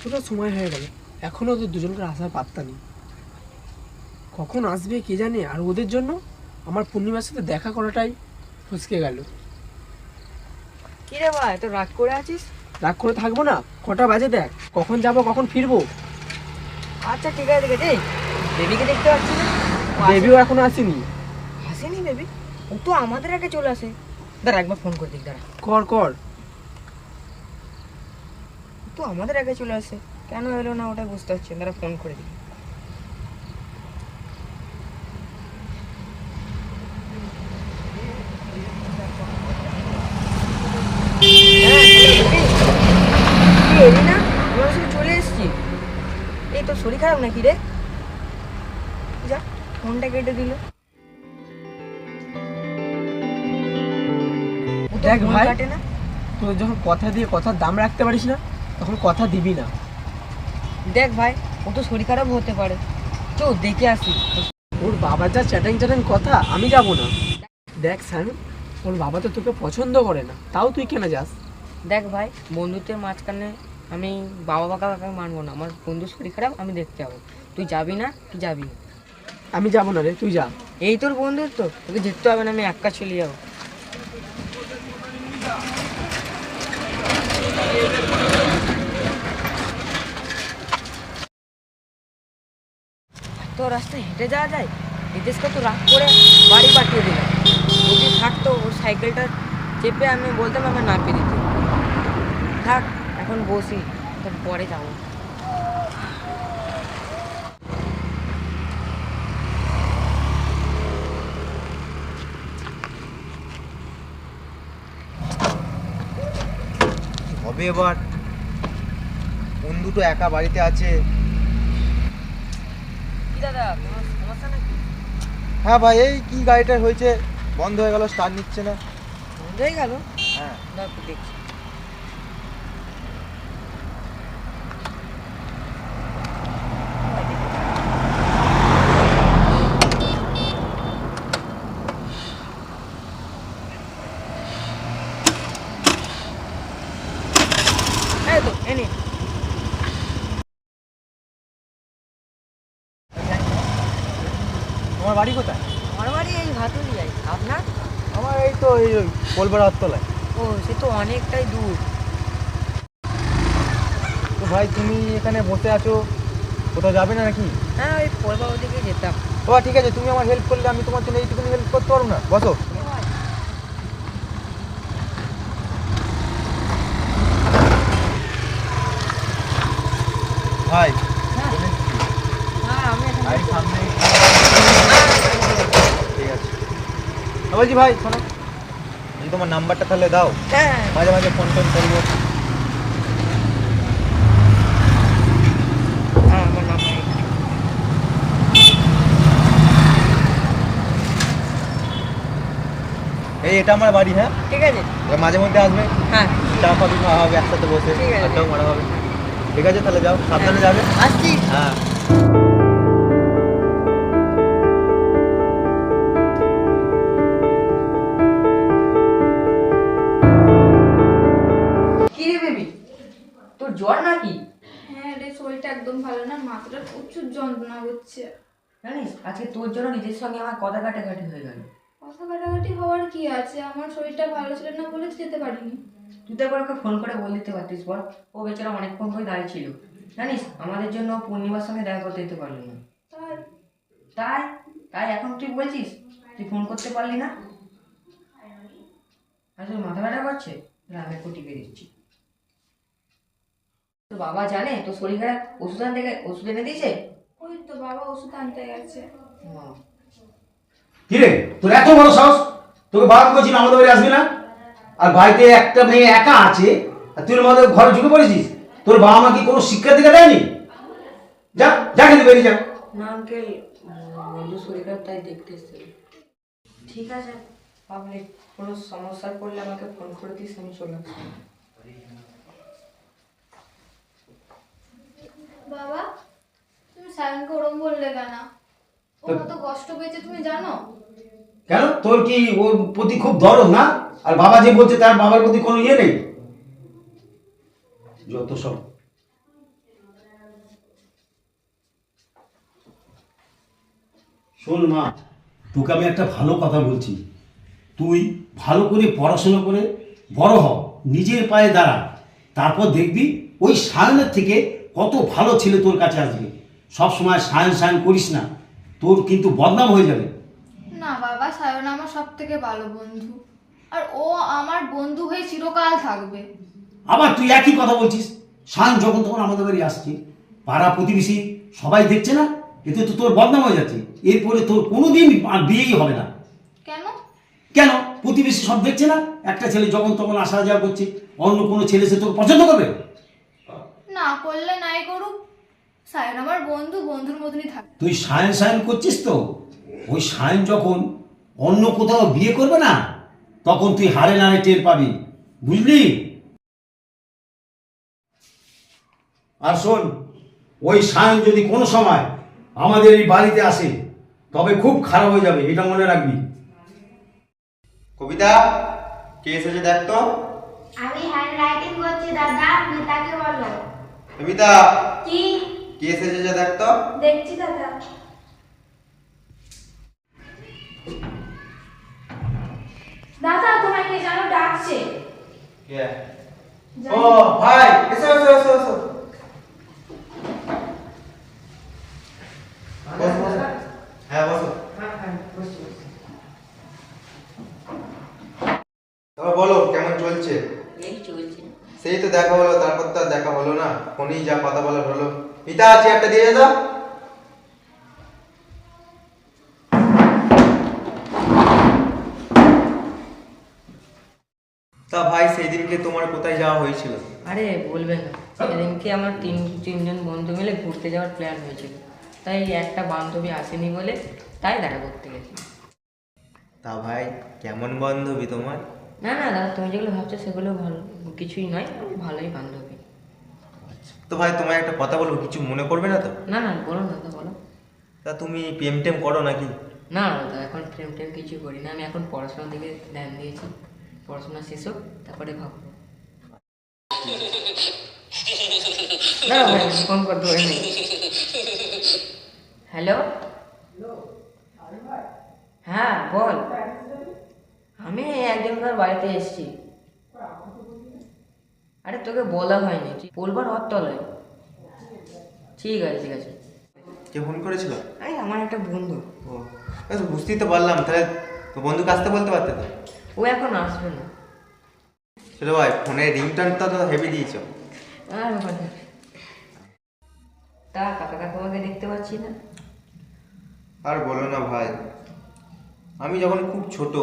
পুরো সময় হয়ে গেল, এখনও ওদের দুজনকে আসার পাত্তা নেই। কখন আসবে কে জানে। আর ওদের জন্য আমার পূর্ণিমার সাথে দেখা করাটাই ফসকে গেল। কি রে ভাই, তো রাগ করে আছিস? রাগ করে থাকবো না? কটা বাজে দেখ, কখন যাব কখন ফিরবো। আচ্ছা ঠিক আছে, ঠিক আছে। বেবিকে দেখতে পাচ্ছি না? বেবিও এখনো আসেনি। আসেনি বেবি? ও তো আমাদের আগে চলে আসে। দাঁড়া একবার ফোন করে দিক, দাঁড়া। কর কর। ও তো আমাদের আগে চলে আসে, কেন এলো না ওটা বুঝতে পারছি না। দাঁড়া ফোন করে দিই। হ্যাঁ বেবি, তুই এলি না? আমার সাথে চলে এসছি। এই তোর শরীর খারাপ নাকি রে? যা, ফোনটা কেটে দিল। ও তো দেখ ফোন ভাই, কাটে না। তোর যখন কথা দিয়ে কথার দাম রাখতে পারিস না, তখন কথা দিবি না। দেখ ভাই, ও তো শরীর খারাপ হতে পারে, চো দেখে আসি। ওর বাবা যা চ্যাটাং চ্যাটাং কথা, আমি যাব না। দেখ স্যার, ওর বাবা তো তোকে পছন্দ করে না, তাও তুই কেন যাস? দেখ ভাই, বন্ধুত্বের মাঝখানে আমি বাবা কাকাকে মানবো না। আমার বন্ধুর শরীর খারাপ, আমি দেখতে যাবো। তুই যাবি না? তুই যাবি না। আমি যাব না রে, তুই যা। এই তোর বন্ধুত্ব, তোকে যেতে হবে না, আমি একা চলে যাবো। তো রাস্তায় হেঁটে যাওয়া যায়? নীতিশকে তো রাগ করে বাড়ি পাঠিয়ে দিলাম। যদি থাকতো ওর সাইকেলটা চেপে আমি বলতাম আমার নাপিয়ে দিতে। থাক, এখন বসি, তো পরে যাবো। হবে এবার? বন্ধু তো একা বাড়িতে আছে। কি দাদা, কোনো সমস্যা নাকি? হ্যাঁ ভাই, এই কি গাড়িটা হয়েছে, বন্ধ হয়ে গেল, স্টার্ট নিচ্ছে না। বন্ধ হয়ে গেল? হ্যাঁ, দাও একটু দেখছি। এই তো এনে। তোমার বাড়ি কোথায়? আমার বাড়ি এই ভাতুরি যাই। আপনার? আমার এই তো এই কোলপাড়া হাততলায়। ও, সে তো অনেকটাই দূর। তো ভাই তুমি এখানে বসে আছো, কোথাও যাবে না নাকি? হ্যাঁ, ওই পড়বা ওদিকে যেতাম। ও ঠিক আছে, তুমি আমার হেল্প করলে আমি তোমার জন্য এইটুকুনি হেল্প করতে পারবো না? বসো। ভাই হ্যাঁ হ্যাঁ, আমি এখানে গাড়ির সামনে ঠিক আছে। বলছি ভাই শোনো, বলছি তোমার নাম্বারটা তাহলে দাও, হ্যাঁ মাঝে মাঝে ফোন টোন করবো। হ্যাঁ, আমার নাম এই এটা আমার বাড়ি। হ্যাঁ, ঠিক আছে। এবার মাঝে মধ্যে আসবে, হ্যাঁ চা কফি খাওয়া হবে, একসাথে বসে ঠিক আছে। আড্ডাও মারা হবে। ঠিক আছে তাহলে যাও, সাবধানে যাবে। আসছি। হ্যাঁ। কি রে বেবি, তোর জ্বর নাকি? হ্যাঁ রে, শরীরটা একদম ভালো না, মাথাটা প্রচুর যন্ত্রণা করছে। জানিস আজকে তোর জন্য নিজের সঙ্গে আমার কথা কাটাকাটি হয়ে গেল। কথা কাটাকাটি হওয়ার কি আছে, আমার শরীরটা ভালো ছিল না বলে যেতে পারিনি। তুই তো একবার ওকে ফোন করে বলে দিতে পারতিস বল। ও বেচারা অনেকক্ষণ ধরে দাঁড়িয়ে ছিল। জানিস আমাদের জন্য ও পূর্ণিমার সঙ্গে দেখা করতে যেতে পারলো না। তার তাই তাই এখন তুই বলছিস তুই ফোন করতে পারলি না? আসলে মাথা ব্যথা করছে, আমি একটু টিপে দিচ্ছি। তোর বাবা জানে তোর শরীর খারাপ? ওষুধ এনে দিয়েছে? ওই তো বাবা ওষুধ আনতে গেছে। হ্যাঁ। কিরে তোর এত বড় সাহস, তোকে বারণ করছি না আমাদের বাড়ি আসবি না। আর বাড়িতে একটা মেয়ে একা আছে আর তুই আমাদের ঘরে ঢুকে পড়েছিস। তোর বাবা মা কি কোনো শিক্ষা দিতে দেয়নি? যা যা, কিন্তু বেরিয়ে যা। না আঙ্কেল, বন্ধু শরীর খারাপ তাই দেখতে এসেছে। ঠিক আছে, আপনি কোনো সমস্যায় পড়লে আমাকে ফোন করে দিস, আমি চলে আসবো। বাবা, তুমি সায়নকে ওরম বললে কেন? ও কত কষ্ট পেয়েছে তুমি জানো? কেন, তোর কি ওর প্রতি খুব দরদ না? আর বাবা যে বলছে তার বাবার প্রতি কোনো ইয়ে নেই? যত সব। শোন মা, তোকে আমি একটা ভালো কথা বলছি। তুই ভালো করে পড়াশোনা করে বড় হ, নিজের পায়ে দাঁড়া, তারপর দেখবি ওই সায়নের থেকে কত ভালো ছেলে তোর কাছে আসবে। সব সময় সায়ন সায়ন করিস না, তোর কিন্তু বদনাম হয়ে যাবে। না বাবা, সায়ন আমার সব থেকে ভালো বন্ধু, আর ও আমার বন্ধু হয়ে চিরকাল থাকবে। আবার তুই একই কথা বলছিস। সায়ন যখন তখন আমাদের বাড়ি আসছে, পাড়া প্রতিবেশী সবাই দেখছে না, এতে তো তোর বদনাম হয়ে যাচ্ছে। এরপরে তোর কোনোদিন আর বিয়েই হবে না। কেন? কেন? প্রতিবেশী সব দেখছে না, একটা ছেলে যখন তখন আসা যাওয়া করছে, অন্য কোনো ছেলে সে তোর পছন্দ করবে? না করলে নাই করুক, সায়ন আমার বন্ধু, বন্ধুর মতনই থাকবে। তুই সায়ন সায়ন করছিস তো, ওই সায়ন যখন অন্য কোথাও বিয়ে করবে না, তখন তুই হারে নারে টের পাবি, বুঝলি? আর শোন, ওই সায়ন যদি কোনো সময় আমাদের এই বাড়িতে আসে, তবে খুব খারাপ হয়ে যাবে, এটা মনে রাখবি। কবিতা, কে এসেছে দেখ তো। আমি হ্যান্ড রাইটিং করছি দাদা, মিতাকে বলো। কবিতা, কি? কে এসেছে দেখ তো। দেখছি দাদা। দাদা তোমাকে যেন ডাকছে। কে? ও ভাই, এসো এসো এসো এসো। বস বস। হ্যাঁ বসো। তারপর বলো কেমন চলছে? এই চলছে। সেই তো দেখা হলো, তারপর তো আর দেখা হলো না, ফোনেই যা কথা বলার হলো। মিতা, চেয়ারটা দিয়ে দাও। তা ভাই, সেই দিনকে তোমার কোথায় যাওয়া হয়েছিল? আরে বলবে না, সেদিনকে আমার তিনজন বন্ধু মিলে ঘুরতে যাওয়ার প্ল্যান হয়েছিল, তাই একটা বান্ধবী আসেনি বলে তাই দেখা করতে গেছি। তা ভাই, কেমন বান্ধবী তোমার? না না দাদা, তুমি যেগুলো ভাবছো সেগুলো ভালো কিছুই নয়, ভালোই বান্ধবী। তো ভাই, তোমায় একটা কথা বলবো, কিছু মনে করবে না তো? না না বলো না দাদা, বলো। তা তুমি প্রেম টেম করো নাকি? না না দাদা, এখন প্রেম টেম কিছু করি না, আমি এখন পড়াশোনার দিকে ধ্যান দিয়েছি, পড়াশোনা শেষ হোক তারপরে ভাববো। না ভাই, ফোন করতে হয়নি। হ্যালো, হ্যাঁ বল। আমি একজনকার বাড়িতে এসেছি। আরে তোকে বলা হয়নি, তুই বলবার অর্থ নয়। ঠিক আছে ঠিক আছে। কে ফোন করেছিল? এই আমার একটা বন্ধু। ও আচ্ছা, বুঝতেই তো পারলাম। তাহলে তো বন্ধুকে আসতে বলতে পারতে তো। ও এখন আসবে না। সেটা ভাই, ফোনের রিংটনটা তো হেভি দিয়েছ। আর ওখানে তা কাকা কাকুমাকে দেখতে পাচ্ছি না। আর বলো না ভাই, আমি যখন খুব ছোট,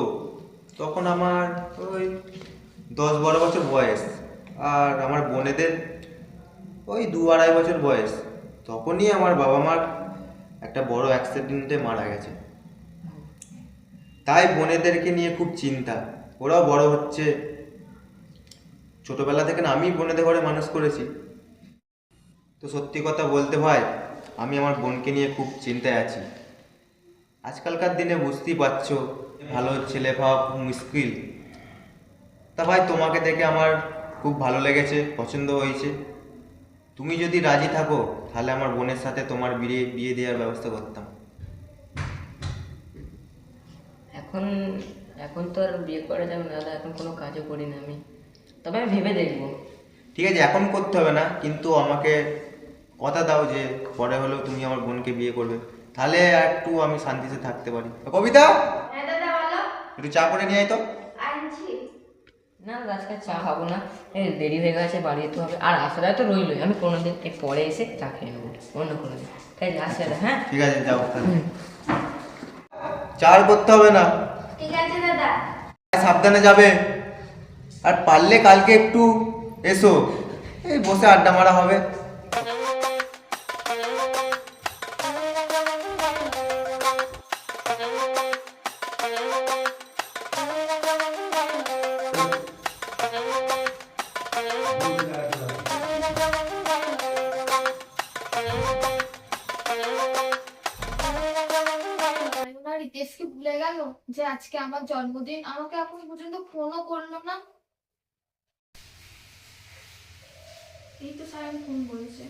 তখন আমার ওই 10-12 বছর বয়স, আর আমার বোনেদের ওই 2-2.5 বছর বয়স। তখনই আমার বাবা মার একটা বড় অ্যাক্সিডেন্টে মারা গেছে। তাই বোনেদেরকে নিয়ে খুব চিন্তা, ওরাও বড় হচ্ছে। ছোটবেলা থেকে না আমি বোনেদের ঘরে মানুষ করেছি। তো সত্যি কথা বলতে ভাই, আমি আমার বোনকে নিয়ে খুব চিন্তায় আছি। আজকালকার দিনে বুঝতেই পারছো, ভালো ছেলে পাওয়া খুব মুশকিল। তা ভাই, তোমাকে দেখে আমার খুব ভালো লেগেছে, পছন্দ হয়েছে। তুমি যদি রাজি থাকো, তাহলে আমার বোনের সাথে তোমার বিয়ে দেওয়ার ব্যবস্থা করতাম। এখন এখন তো আর বিয়ে করা যাবে না দাদা, এখন কোনো কাজও করি না আমি, তবে আমি ভেবে দেখবো। ঠিক আছে, এখন করতে হবে না, কিন্তু আমাকে কথা দাও যে পরে হলেও তুমি আমার বোনকে বিয়ে করবে, তাহলে একটু আমি শান্তিতে থাকতে পারি। কবিতা, হ্যাঁ দাদা বলো। একটু চা করে নিয়ে আয় তো। আনছি। না দাদা, আজকে চা খাবো না, এই দেরি হয়ে গেছে, বাড়ি যেতে হবে, আর আসাটা তো রইলই, আমি কোনোদিন পরে এসে চা খেয়ে নেবো অন্য কোনো দিন। তাই আসে দাদা, হ্যাঁ ঠিক আছে, যাও তাহলে। চা আর করতে হবে না, ঠিক আছে দাদা। সাবধানে যাবে। আর পারলে কালকে একটু এসো, এই বসে আড্ডা মারা হবে। রিতেশ কি ভুলে গেল যে আজকে আমার জন্মদিন? আমাকে এখন পর্যন্ত ফোনও করলো না। এই তো সায়ন ফোন করেছে।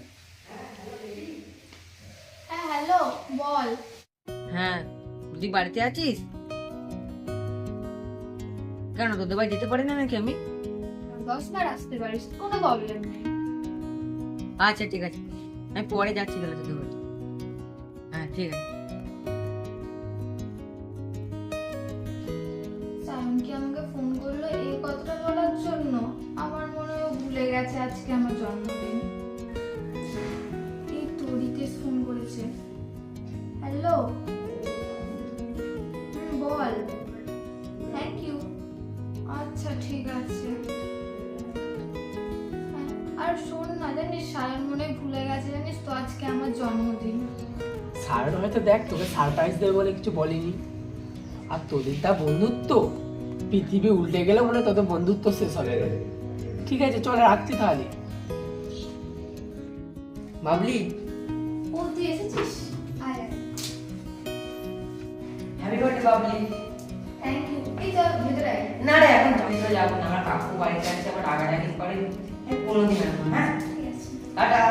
হ্যাঁ হ্যালো, বল। হ্যাঁ তুই বাড়িতে আছিস? কেন তোদের বাড়ি যেতে পারি না নাকি আমি? 10 বার আসতে পারিস, কোনো প্রবলেম নেই। আচ্ছা ঠিক আছে, আমি পরে যাচ্ছি তাহলে তোদের বাড়ি। হ্যাঁ ঠিক আছে। সায়ন কি আমাকে ফোন করলো এই কথাটা বলার জন্য? আমার মনে হয় ও ভুলে গেছে আজকে আমার জন্মদিন। এই তো রিতেশ ফোন করেছে। হ্যালো, বল। Thank you. আচ্ছা ঠিক আছে। হ্যাঁ, আর শোন না, জানিস সায়ন মনে হয় ভুলে গেছে, জানিস তো আজকে আমার জন্মদিন। সায়ন হয়তো দেখ তোকে সারপ্রাইজ দেবে বলে কিছু বলেনি, আর তোদের তা বন্ধুত্ব, পৃথিবী উল্টে গেলে মনে হয় তোদের বন্ধুত্ব শেষ হবে। ঠিক আছে চল রাখছি তাহলে। বাবলি, ও তুই এসেছিস? আয় আয়। Happy birthday Babli. Thank you. এই চল ভেতরে আয়। না রে, এখন আমি তো যাবো না, আমার কাকু বাড়িতে আছে, আবার রাগারাগি করে। কোনোদিন আসবো। হ্যাঁ ঠিক আছে। টাটা।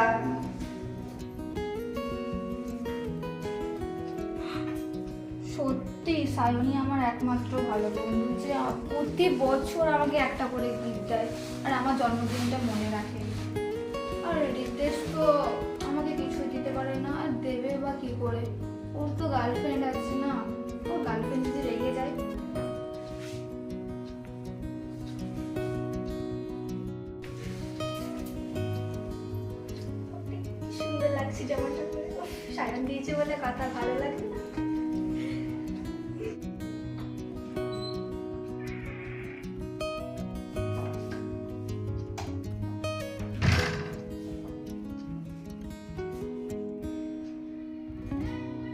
সত্যি সায়নী আমার একমাত্র ভালো বন্ধু, যে প্রতি বছর আমাকে একটা করে গিফট দেয় আর আমার জন্মদিনটা মনে রাখে। আর রিতেশ তো আমাকে কিছু দিতে পারে না, আর দেবে বা কি করে? ওর তো গার্লফ্রেন্ড আছে না, ওর গার্লফ্রেন্ড যদি রেগে যায়। সুন্দর লাগছে জামাটা পরে। সায়ন দিয়েছে বলে কথা ভালো লাগে না?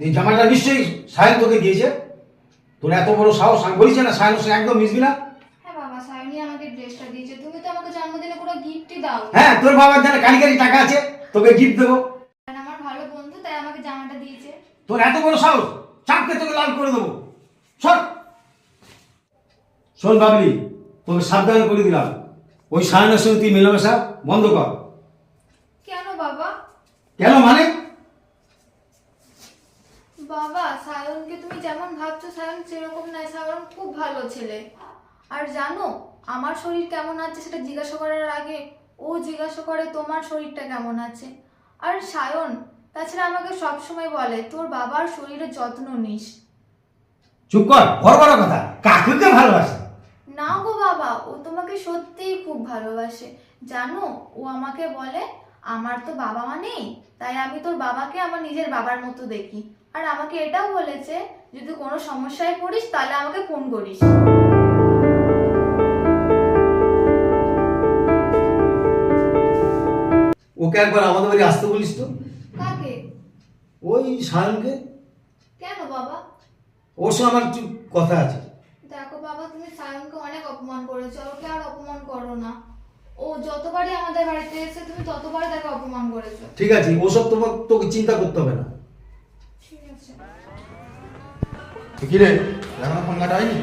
এই জামাটা নিশ্চয়ই সায়ন তোকে দিয়েছে। তোর এত বড় সাহস, আমি বলিস না সায়নের সঙ্গে একদম মিশবি না। হ্যাঁ বাবা, সায়নী আমাকে ড্রেসটা দিয়েছে। তুমি তো আমাকে জন্মদিনে কোনো গিফটই দাও। হ্যাঁ, তোর বাবার জানে কারিগরি টাকা আছে, তোকে গিফট দেবো। আর আমার ভালো বন্ধু, তাই আমাকে জামাটা দিয়েছে। তোর এত বড় সাহস, চাপকে তোকে লাল করে দেবো। শোন শোন বাবলি, তোকে সাবধান করে দিলাম, ওই সায়নের সঙ্গে তুই মেলামেশা বন্ধ কর। কেন বাবা? কেন মানে? বাবা, সায়নকে তুমি যেমন ভাবছো সায়ন সেরকম নয়। সায়ন খুব ভালো ছেলে। আর জানো, আমার শরীর কেমন আছে সেটা জিজ্ঞাসা করার আগে ও জিজ্ঞাসা করে তোমার শরীরটা কেমন আছে। আর সায়ন তাছাড়া আমাকে সবসময় বলে তোর বাবার শরীরের যত্ন নিস। চুপ কর, বড় বড় কথা। কাকুকে ভালোবাসে না গো বাবা, ও তোমাকে সত্যিই খুব ভালোবাসে। জানো, ও আমাকে বলে আমার তো বাবা মা নেই, তাই আমি তোর বাবাকে আমার নিজের বাবার মতো দেখি। আর আমাকে এটাও বলেছে যদি কোনো সমস্যায় পড়িস তাহলে আমাকে ফোন করিস। ওকে একবার আমাদের বাড়ি আসতে বলিস তো। কাকে? ওই সায়নকে। কেন বাবা? ওর সঙ্গে আমার একটু কথা আছে। দেখো বাবা, তুমি সায়নকে অনেক অপমান করেছো, ওকে আর অপমান করো না। ও যতবারই আমাদের বাড়িতে এসে তুমি ততবারই তাকে অপমান করেছো। ঠিক আছে, ওসব তোকে চিন্তা করতে হবে না। ঠিক আছে। কি রে, এখনো ফোন কাটা হয়নি?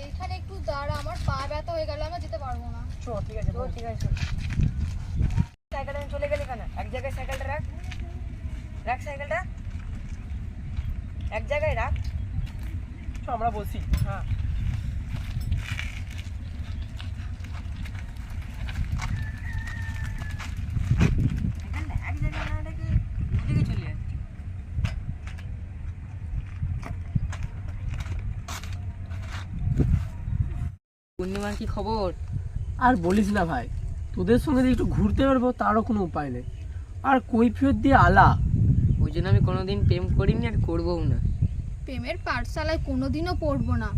এখানে একটু দাঁড়া, আমার পা ব্যথা হয়ে গেল, আমি যেতে পারবো না। ঠিক আছে ঠিক আছে। সাইকেলটা নিয়ে চলে গেলি কেন? এক জায়গায় সাইকেলটা রাখ, রাখ সাইকেলটা এক জায়গায় রাখ। আমরা বসি। হ্যাঁ সাইকেলটা এক জায়গায় না রেখে ওদিকে চলে যাচ্ছে। পূর্ণিমার কি খবর? আর বলিস না ভাই, তোদের সঙ্গে যে একটু ঘুরতে পারবো তারও কোনো উপায় নেই, আর কৈফিয়ত দিয়ে আলা। ওই জন্য আমি কোনোদিন প্রেম করিনি আর করবও না। প্রেমের পাঠশালায় কোনোদিনও পড়বো না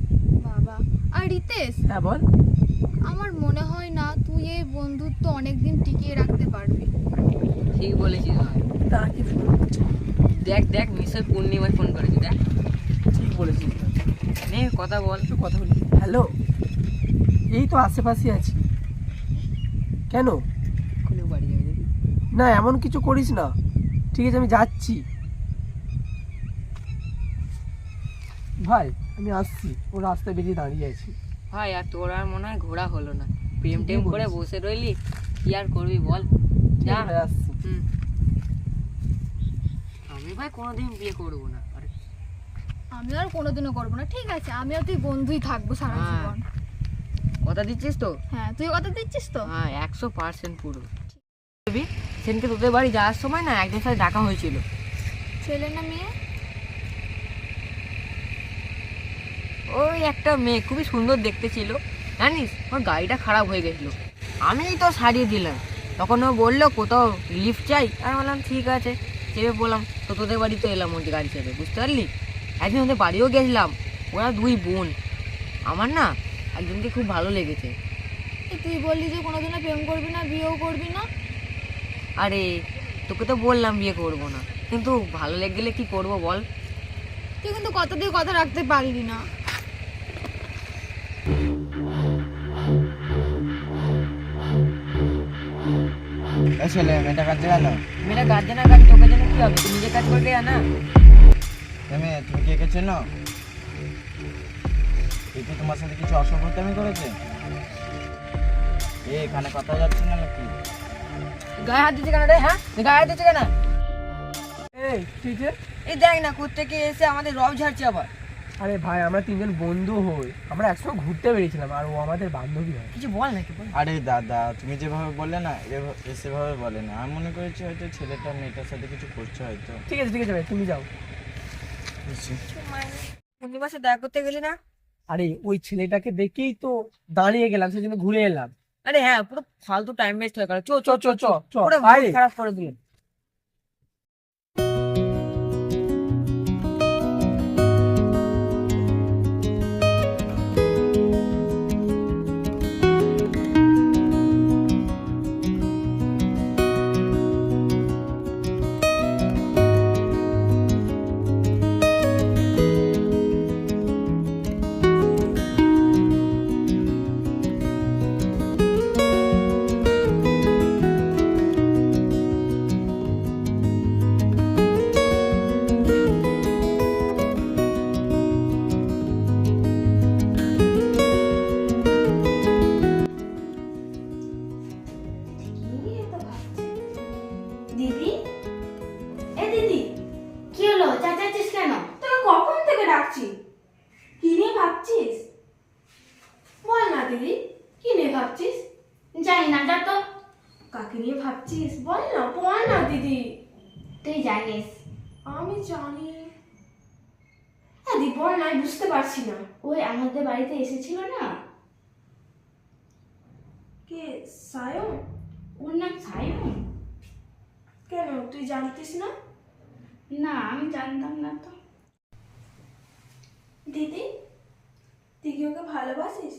বাবা। আর রিতেশ, হ্যাঁ বল। আমার মনে হয় না তুই এই বন্ধুত্ব অনেকদিন টিকিয়ে রাখতে পারবি। ঠিক বলেছিস ভাই। তা কি ফোন করছে? দেখ দেখ, নিশ্চয় পূর্ণিমায় ফোন করেছি। দেখ, ঠিক বলেছিস। নে কথা বল। একটু কথা বলি। হ্যালো, এই তো আশেপাশে আছি। কেন? এক্ষুনি বাড়ি যাবে দেখি। না এমন কিছু করিস না, ঠিক আছে আমি যাচ্ছি। ভাই আমি আসছি, ও রাস্তায় বেরিয়ে দাঁড়িয়ে আছি। ভাই আর তোর আর মনে হয় ঘোরা হলো না, প্রেম ঠিকই টেম করে বলেছিস। বসে রইলি, কি আর করবি বল। ঠিক যা। আছে ভাই, আসছি। হুম। আমি ভাই কোনোদিন বিয়ে করবো না। আরে আমি আর কোনোদিনও করবো না, ঠিক আছে আমি আর তুই বন্ধুই থাকবো সারা হ্যাঁ। জীবন। কথা দিচ্ছিস তো? হ্যাঁ তুই কথা দিচ্ছিস তো? হ্যাঁ 100% পুরো। সেদিনকে তোদের বাড়ি যাওয়ার সময় না একজনের সাথে দেখা হয়েছিল। ছেলে না মেয়ে? ওই একটা মেয়ে খুবই সুন্দর দেখতে ছিল, জানিস ওর গাড়িটা খারাপ হয়ে গেছিলো, আমিই তো সারিয়ে দিলাম। তখন ও বললো কোথাও লিফট চাই, আর বললাম ঠিক আছে, চেপে বললাম তো তোদের বাড়ি তো এলাম ওর গাড়ি চেপে, বুঝতে পারলি। একদিন ওদের বাড়িও গেছিলাম, ওরা দুই বোন। আমার না একজনকে খুব ভালো লেগেছে। তুই বললি যে কোনোদিনও প্রেম করবি না, বিয়েও করবি না। আরে তোকে তো বললাম বিয়ে করবো না, কিন্তু ভালো লেগে গেলে কি করবো বল। তুই কিন্তু কথা দিয়ে কথা রাখতে পারবি না। ছেলে মেয়েটা কাছে গেল। মেয়েটা গার্জেন না গাড়ি তোকে জন্য কি হবে, তুই নিজে কাজ করবে না। মেয়ে তুমি কে কে চেনো? এ কি তোমার সাথে কিছু অসভ্যতামি করেছে? এখানে কথা যাচ্ছে না নাকি? গায়ে হাত দিচ্ছে কেন রে? হ্যাঁ গায়ে হাত দিচ্ছে কেন? এই ঠিক আছে। এই দেখ না কোত্থেকে এসে আমাদের রব ঝাড়ছে আবার। আরে ভাই আমরা তিনজন বন্ধু হই, আমরা একসঙ্গে ঘুরতে বেরিয়েছিলাম, আর ও আমাদের বান্ধবী হয়। কিছু বল নাকি বল। আরে দাদা তুমি যেভাবে বললে না সেভাবে বলে না, আমি মনে করেছি হয়তো ছেলেটা মেয়েটার সাথে কিছু করছে হয়তো। ঠিক আছে ভাই তুমি যাও। পূর্ণিমাসে দেখা করতে গেলি না? আরে ওই ছেলেটাকে দেখেই তো দাঁড়িয়ে গেলাম, সেজন্য ঘুরে এলাম। আরে হ্যাঁ পুরো ফালতু টাইম ওয়েস্ট হয়ে গেল। চো চ চ চ চ পুরো ভাই। mood খারাপ করে দিল। দিদি, এ দিদি, কি হলো চেঁচাচ্ছিস কেন? তোকে কখন থেকে ডাকছি, কি নিয়ে ভাবছিস? বল না দিদি, কি নিয়ে ভাবছিস? জানি না, যা তো। কাকে নিয়ে ভাবছিস বল না দিদি। তুই জানিস। আমি জানি। হ্যাঁ দি বল না, আমি বুঝতে পারছি না। ওই আমাদের বাড়িতে এসেছিল না, কে? সায়ন? ওর নাম সায়ন? কেন তুই জানতিস না? না আমি জানতাম না তো। দিদি তুই কি ওকে ভালোবাসিস?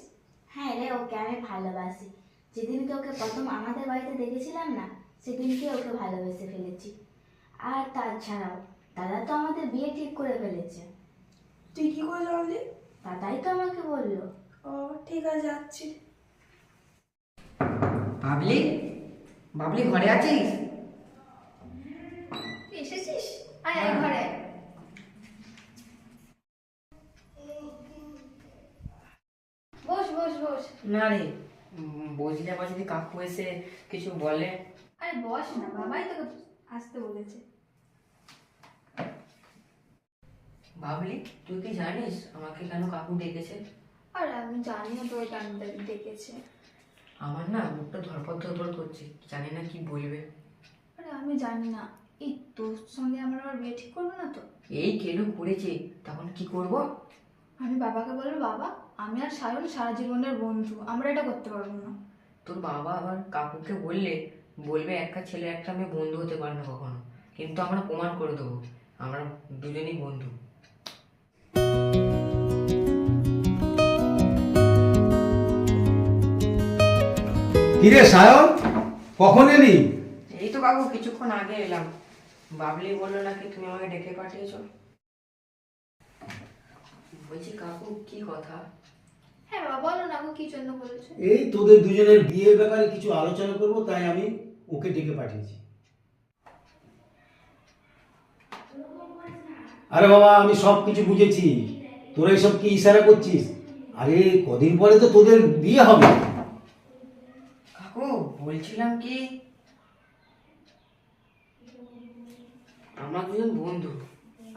হ্যাঁ রে, ওকে আমি ভালোবাসি। যেদিনকে ওকে প্রথম আমাদের বাড়িতে দেখেছিলাম না, সেদিনকে ওকে ভালোবেসে ফেলেছি। আর তাছাড়াও দাদা তো আমাদের বিয়ে ঠিক করে ফেলেছে। তুই কি করে জানলি? দাদাই তো আমাকে বললো। ও ঠিক আছে, যাচ্ছি। বাবলি, বাবলি ঘরে আছিস? এসেছিস? আয় আয় ঘরে। বস বস বস। না রে, বসলে আবার যদি কাকু এসে কিছু বলে। আরে বস না, বাবাই তোকে আসতে বলেছে। বাবলি তুই কি জানিস আমাকে কেন কাকু ডেকেছে? আর আমি জানিও তোর কেন ডেকেছে। আমার না মুখটা ধরপড় ধরপড় করছে, জানি না কি বলবে। আরে আমি জানি না, এই তোর সঙ্গে আমার আবার বিয়ে ঠিক করবে না তো? এই কেন করেছে, তখন কি করব? আমি বাবাকে বলবো, বাবা আমি আর সায়ন সারা জীবনের বন্ধু, আমরা এটা করতে পারবো না। তোর বাবা আবার কাকুকে বললে বলবে একটা ছেলে একটা মেয়ে বন্ধু হতে পারে না কখনো, কিন্তু আমরা প্রমাণ করে দেবো আমরা দুজনেই বন্ধু। কিরে সায়ন, কখন এলি? এই তো কাকু কিছুক্ষণ আগে এলাম। বাবলি বললো নাকি তুমি আমাকে ডেকে পাঠিয়েছো। বলছি কাকু কি কথা? হ্যাঁ বাবা বলো না, গো কি জন্য বলেছো? এই তোদের দুজনের বিয়ের ব্যাপারে কিছু আলোচনা করব, তাই আমি ওকে ডেকে পাঠিয়েছি। আরে বাবা, আমি সব কিছু বুঝেছি, তোরা এসব কি ইশারা করছিস? আরে কদিন পরে তো তোদের বিয়ে হবে। কাকু বলছিলাম কি, আমরা দুজন বন্ধু,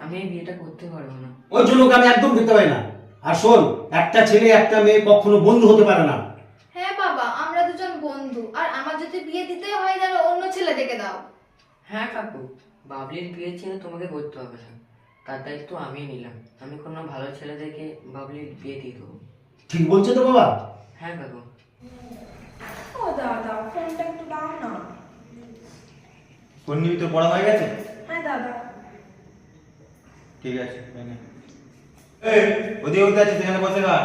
আমি এই বিয়েটা করতে পারবো না। ওই জন্য ওকে আমি একদম দেখতে পাই না। আর শোন, একটা ছেলে একটা মেয়ে কখনো বন্ধু হতে পারে না। হ্যাঁ বাবা, আমরা দুজন বন্ধু, আর আমার যদি বিয়ে দিতে হয় তাহলে অন্য ছেলে দেখে দাও। হ্যাঁ কাকু, বাবলির বিয়ে ছিল তোমাকে করতে হবে না, তার দায়িত্ব আমি নিলাম। আমি কোনো ভালো ছেলে দেখে বাবলির বিয়ে দিয়ে দেবো। ঠিক বলছো তো বাবা? হ্যাঁ কাকু। ও দাদা, ফোনটা একটু দাও না। কোন নিবি, তোর পড়া হয়ে গেছে? হ্যাঁ দাদা। ঠিক আছে, ওদিকে ওদিকে আছে, সেখানে বসে খা।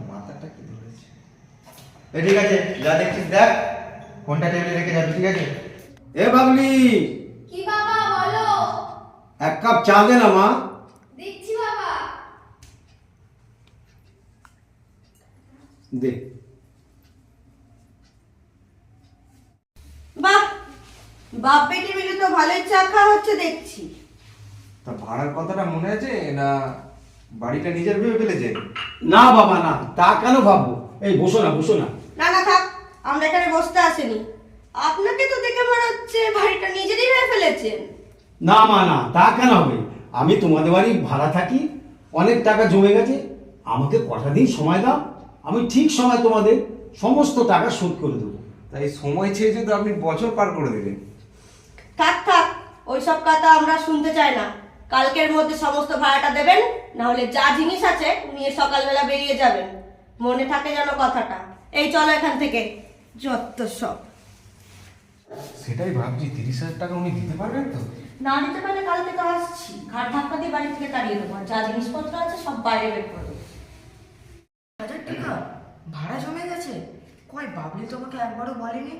মাথাটা কি ধরেছে? ঠিক আছে, যা দেখছিস দেখ, ফোনটা টেবিলে রেখে যাবি, ঠিক আছে? এ বাবলি, কি বাবা বলো? এক কাপ চা দে না মা। দিচ্ছি বাবা। দে। বাহ, বাপ বেটি মিলে তো ভালোই চা খাওয়া হচ্ছে দেখছি। তা ভাড়ার কথাটা মনে আছে না বাড়িটা নিজের ভেবে ফেলেছে? না বাবা না, তা কেন ভাববো? এই বসো না, বসো না। না না থাক, আমরা এখানে বসতে আসিনি। আপনাকে তো দেখে মনে হচ্ছে বাড়িটা নিজেরই ভেবে ফেলেছেন। না মা না, তা কেন হবে? আমি তোমাদের বাড়ি ভাড়া থাকি, অনেক টাকা জমে গেছে। আমাকে কটা দিন সময় দাও, আমি ঠিক সময় তোমাদের সমস্ত টাকা শোধ করে দেবো। তাই সময় চেয়েছে তো আপনি বছর পার করে দিলেন। থাক থাক, ওইসব কথা আমরা শুনতে চাই না। কালকের মধ্যে সমস্ত ভাড়াটা দেবেন, না হলে যা জিনিস আছে নিয়ে সকালবেলা বেরিয়ে যাবেন। মনে থাকে যেন কথাটা। এই চলো এখান থেকে, যত সব। সেটাই ভাবছি, 30,000 টাকা উনি দিতে পারবেন তো? না দিতে পারলে কালকে তো আসছি, ঘাট ধাক্কা দিয়ে বাড়ি থেকে তাড়িয়ে দেবো। আর যা জিনিসপত্র আছে সব বাইরে বের করে দেবো। 1000 টাকা ভাড়া জমে গেছে? কই বাবলি তোমাকে একবারও বলেনি?